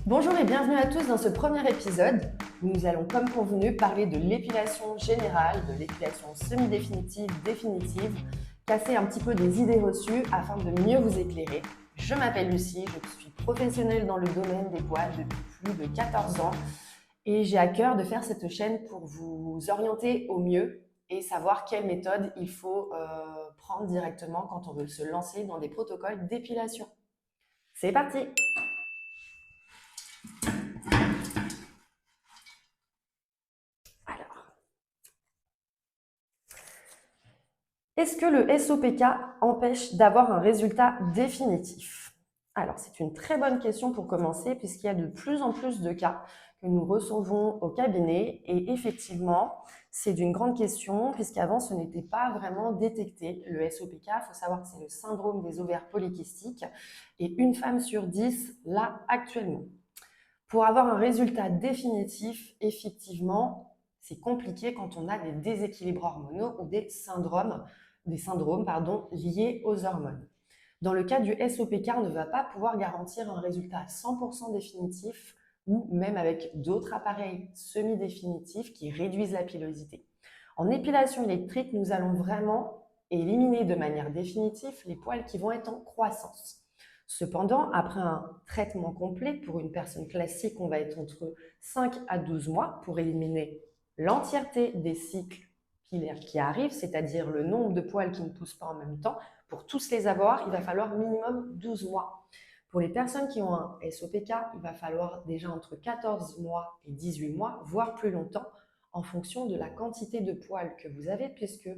Bonjour et bienvenue à tous dans ce premier épisode où nous allons, comme convenu, parler de l'épilation générale, de l'épilation semi-définitive, définitive, casser un petit peu des idées reçues afin de mieux vous éclairer. Je m'appelle Lucie, je suis professionnelle dans le domaine des poils depuis plus de 14 ans et j'ai à cœur de faire cette chaîne pour vous orienter au mieux et savoir quelle méthode il faut prendre directement quand on veut se lancer dans des protocoles d'épilation. C'est parti! Alors, est-ce que le SOPK empêche d'avoir un résultat définitif? Alors, c'est une très bonne question pour commencer puisqu'il y a de plus en plus de cas que nous recevons au cabinet et effectivement, c'est d'une grande question puisqu'avant, ce n'était pas vraiment détecté. Le SOPK, il faut savoir que c'est le syndrome des ovaires polykystiques et une femme sur 10 l'a actuellement. Pour avoir un résultat définitif, effectivement, c'est compliqué quand on a des déséquilibres hormonaux ou des syndromes liés aux hormones. Dans le cas du SOPK, on ne va pas pouvoir garantir un résultat à 100% définitif ou même avec d'autres appareils semi-définitifs qui réduisent la pilosité. En épilation électrique, nous allons vraiment éliminer de manière définitive les poils qui vont être en croissance. Cependant, après un traitement complet, pour une personne classique, on va être entre 5 à 12 mois pour éliminer l'entièreté des cycles pilaires qui arrivent, c'est-à-dire le nombre de poils qui ne poussent pas en même temps. Pour tous les avoir, il va falloir minimum 12 mois. Pour les personnes qui ont un SOPK, il va falloir déjà entre 14 mois et 18 mois, voire plus longtemps, en fonction de la quantité de poils que vous avez, puisque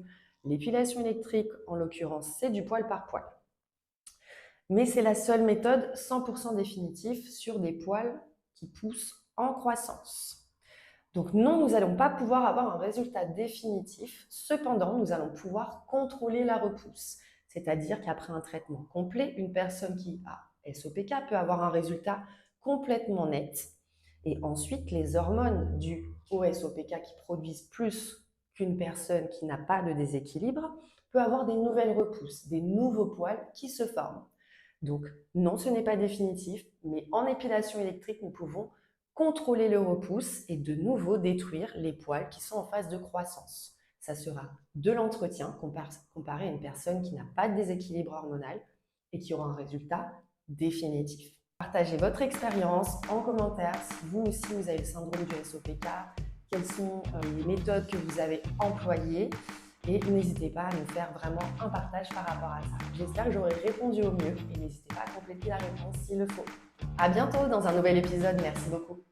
l'épilation électrique, en l'occurrence, c'est du poil par poil. Mais c'est la seule méthode 100% définitive sur des poils qui poussent en croissance. Donc non, nous n'allons pas pouvoir avoir un résultat définitif. Cependant, nous allons pouvoir contrôler la repousse. C'est-à-dire qu'après un traitement complet, une personne qui a SOPK peut avoir un résultat complètement net. Et ensuite, les hormones dues au SOPK qui produisent plus qu'une personne qui n'a pas de déséquilibre peut avoir des nouvelles repousses, des nouveaux poils qui se forment. Donc non, ce n'est pas définitif, mais en épilation électrique, nous pouvons contrôler le repousse et de nouveau détruire les poils qui sont en phase de croissance. Ça sera de l'entretien comparé à une personne qui n'a pas de déséquilibre hormonal et qui aura un résultat définitif. Partagez votre expérience en commentaire si vous aussi vous avez le syndrome du SOPK, quelles sont les méthodes que vous avez employées et n'hésitez pas à nous faire vraiment un partage par rapport à ça. J'espère que j'aurai répondu au mieux et n'hésitez pas à compléter la réponse s'il le faut. À bientôt dans un nouvel épisode. Merci beaucoup.